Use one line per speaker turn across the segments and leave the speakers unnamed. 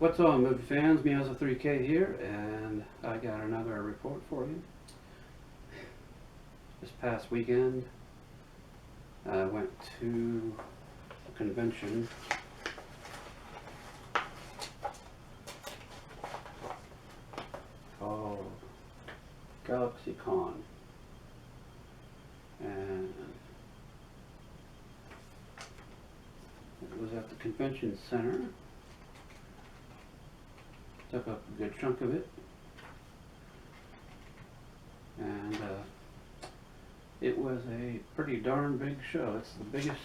What's on, movie fans? Meowza3K here, and I got another report for you. This past weekend, I went to a convention called GalaxyCon, and it was at the convention center. Took up a good chunk of it, and it was a pretty darn big show. It's the biggest,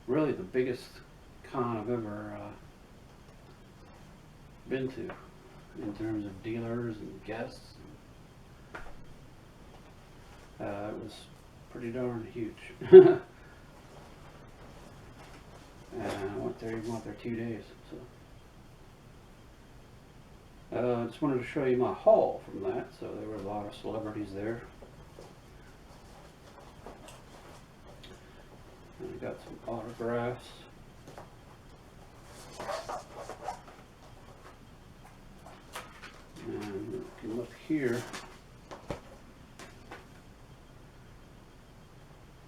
really the biggest con I've ever been to in terms of dealers and guests. It was pretty darn huge. And I went there 2 days. So. I just wanted to show you my haul from that. So there were a lot of celebrities there. And I got some autographs. And you can look here.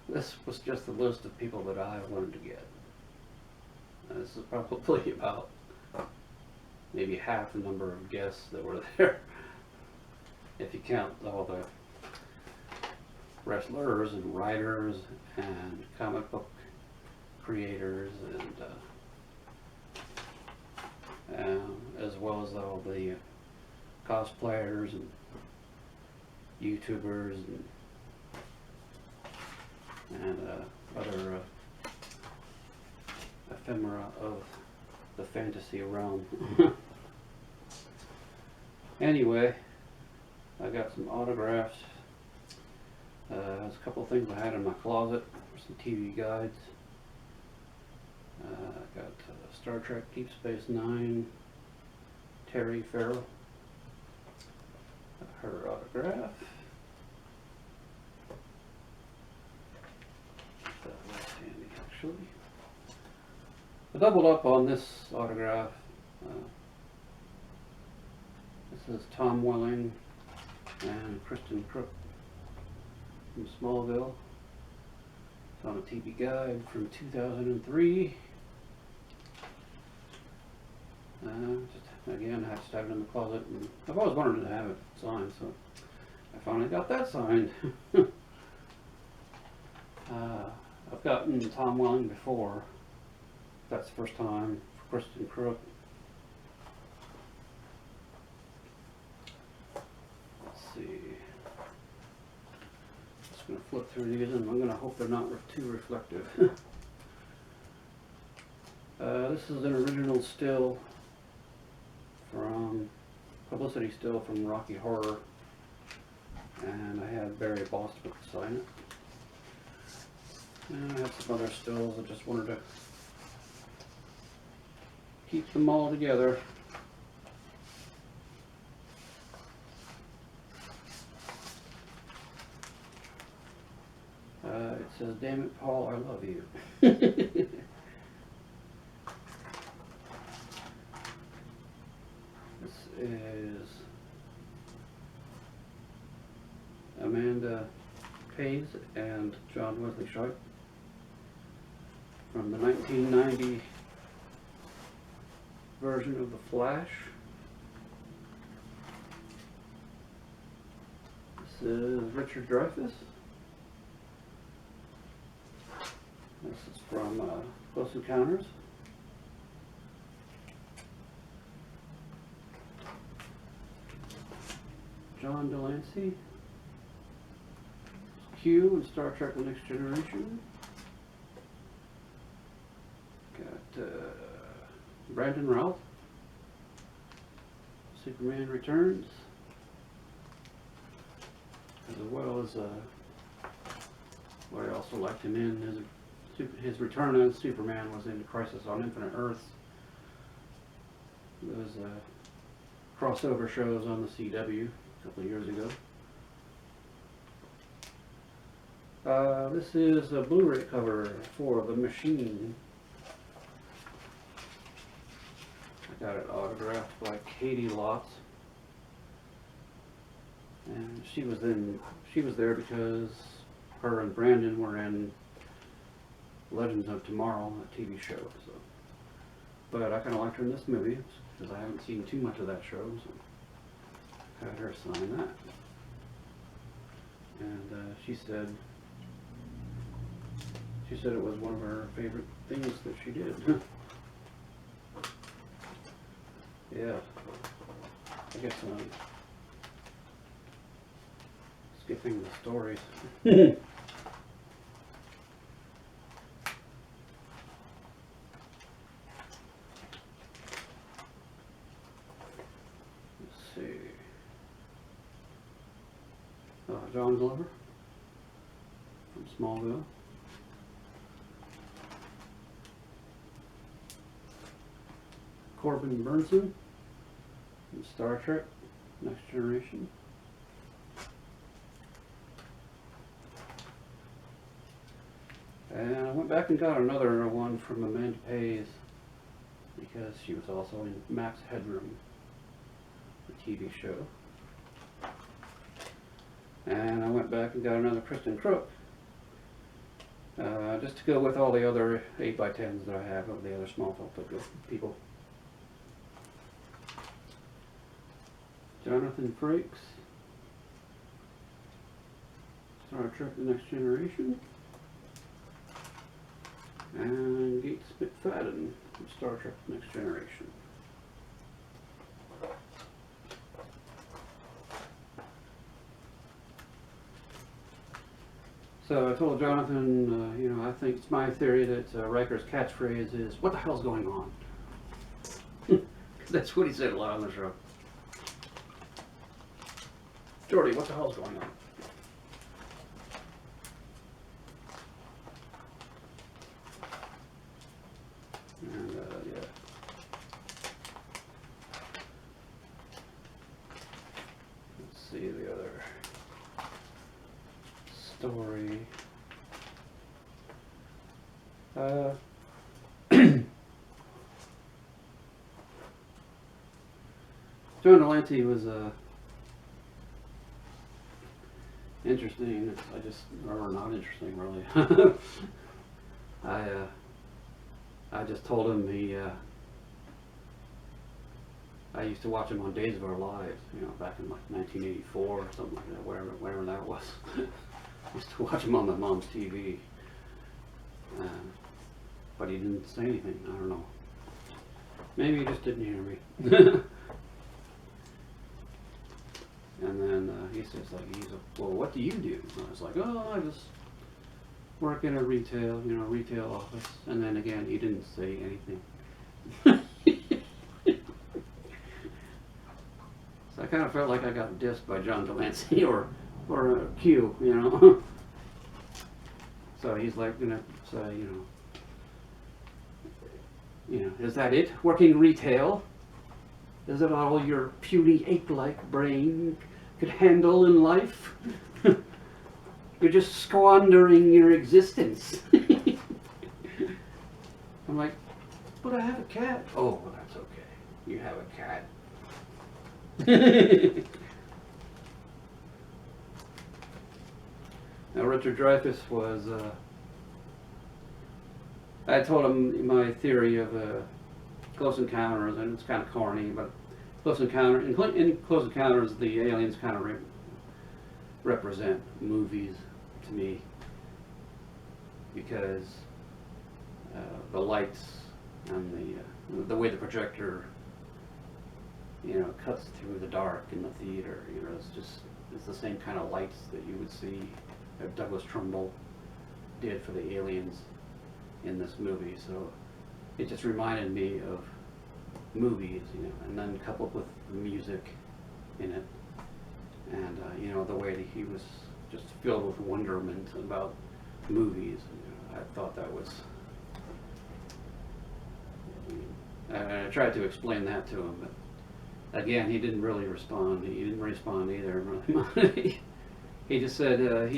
This was just a list of people that I wanted to get. This is probably about maybe half the number of guests that were there, if you count all the wrestlers and writers and comic book creators and as well as all the cosplayers and YouTubers and other ephemera of the fantasy realm. Anyway, I got some autographs. There's a couple of things I had in my closet, some TV guides. I got Star Trek Deep Space Nine, Terry Farrell, her autograph. That was handy, actually. I doubled up on this autograph. This is Tom Welling and Kristen Crook from Smallville. It's on a TV guide from 2003. Again, I just have it in the closet, and I've always wanted to have it signed, so I finally got that signed. I've gotten Tom Welling before. That's the first time for Kristen Crook. Let's see. Just going to flip through these, and I'm going to hope they're not too reflective. This is an original still from publicity still from Rocky Horror, and I had Barry Bostwick sign it. And I have some other stills. I just wanted to keep them all together. It says, "Damn it, Paul, I love you." This is Amanda Pays and John Wesley Shipe from the 1990 version of The Flash. This is Richard Dreyfuss. This is from Close Encounters. John Delancey. Q in Star Trek The Next Generation. Got Brandon Routh, Superman Returns, as well as what I also liked him in, his return as Superman was in Crisis on Infinite Earths. Those crossover shows on the CW a couple of years ago. This is a Blu-ray cover for The Machine. got it autographed by Katie Lotz. And she was there because her and Brandon were in Legends of Tomorrow, a TV show. So, but I kind of liked her in this movie because I haven't seen too much of that show. So had her sign that, and she said it was one of her favorite things that she did. Yeah, I guess skipping the stories. Let's see. John Glover from Smallville. Corbin Burnson from Star Trek Next Generation. And I went back and got another one from Amanda Pays because she was also in Max Headroom, the TV show. And I went back and got another Kristen Crook, just to go with all the other 8x10s that I have of the other Smallville people. Jonathan Frakes, Star Trek The Next Generation, and Gates McFadden from Star Trek The Next Generation. So I told Jonathan, you know, I think it's my theory that Riker's catchphrase is, "What the hell's going on?" That's what he said a lot on the show. Jordy, what the hell's going on? And yeah. Let's see the other story. John Delancey was interesting. Or not interesting, really. I just told him I used to watch him on Days of Our Lives, you know, back in like 1984 or something like that, wherever that was. I used to watch him on my mom's TV, but he didn't say anything. I don't know. Maybe he just didn't hear me. And then he says, like, well, what do you do? And I was like, oh, I just work in a retail office. And then again, he didn't say anything. So I kind of felt like I got dissed by John Delancey or Q, you know. So he's like gonna say, is that it? Working retail? Is that all your puny ape-like brain could handle in life? You're just squandering your existence. I'm like, but I have a cat. Oh, well, that's okay. You have a cat. Now, Richard Dreyfuss was, I told him my theory of Close Encounters, and it's kind of corny, but in Close Encounters, the aliens kind of represent movies to me, because the lights and the way the projector, cuts through the dark in the theater, it's the same kind of lights that you would see that Douglas Trumbull did for the aliens in this movie. So it just reminded me of movies, and then coupled with the music in it, and the way that he was just filled with wonderment about movies. I thought that was, and I tried to explain that to him, but again, he didn't really respond. He didn't respond either. He just said,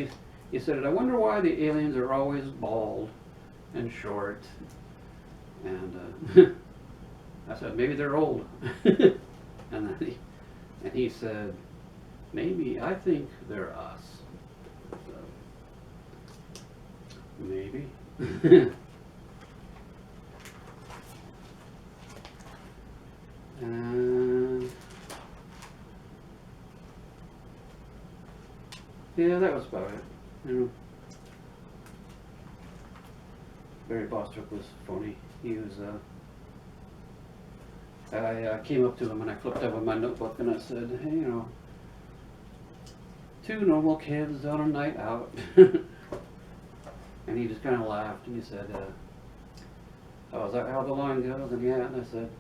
he said, I wonder why the aliens are always bald and short, and I said, maybe they're old. And he said, maybe, I think they're us. So, maybe. And yeah, that was about it. You know, Barry Bostwick was funny. He was, I came up to him and I flipped over my notebook and I said, hey, you know, two normal kids on a night out. And he just kind of laughed and he said, oh, is that how the line goes? And yeah, and I said,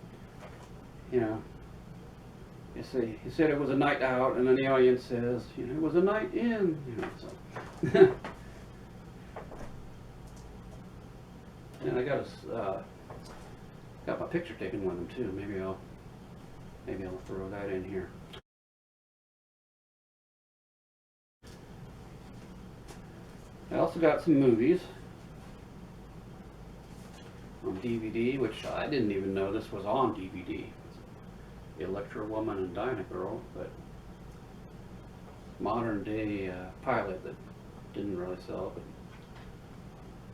you know, you see, he said it was a night out, and then the audience says, you know, it was a night in, you know, so. And I got my picture taken with him too. Maybe I'll throw that in here. I also got some movies on DVD, which I didn't even know this was on DVD. Electra Woman and Dinah Girl, but modern day pilot that didn't really sell, but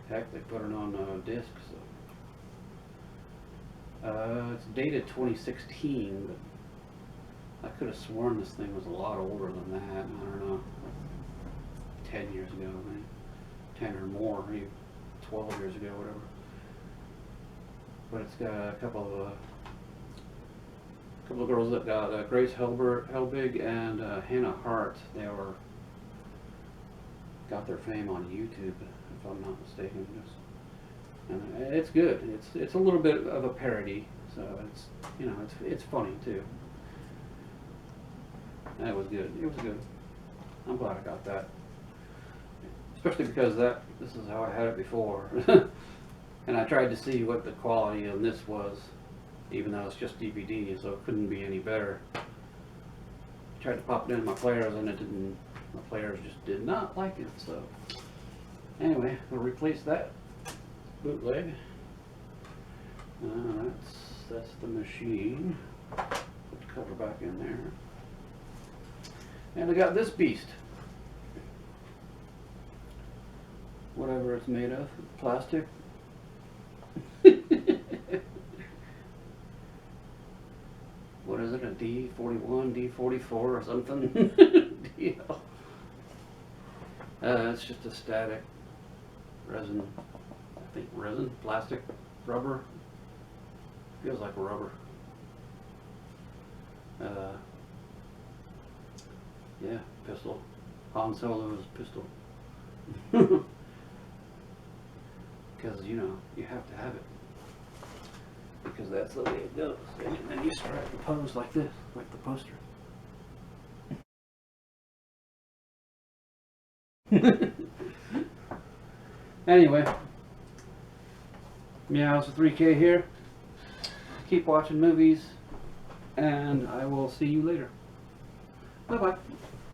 heck, they put it on disc. So it's dated 2016, but I could have sworn this thing was a lot older than that. I don't know, 10 years ago, maybe 10 or more, maybe 12 years ago, whatever. But it's got a couple of girls that got Grace Helbig and Hannah Hart. They got their fame on YouTube, if I'm not mistaken. And it's good. It's a little bit of a parody, so it's, you know, it's funny too. And it was good. It was good. I'm glad I got that, especially because this is how I had it before. And I tried to see what the quality of this was, even though it's just DVD, so it couldn't be any better. I tried to pop it into my players and it didn't. My players just did not like it. So anyway, I'll replace that bootleg. That's the machine. Put the cover back in there. And I got this beast. Whatever it's made of, plastic. What is it, a D41, D44 or something? Deal. It's just a static resin, I think resin, plastic, rubber. Feels like rubber. Yeah, pistol. Han Solo's pistol. Because, you know, you have to have it. Because that's the way it goes. And then you strike the pose like this, like the poster. Anyway, Meows with 3K here. Keep watching movies, and I will see you later. Bye-bye.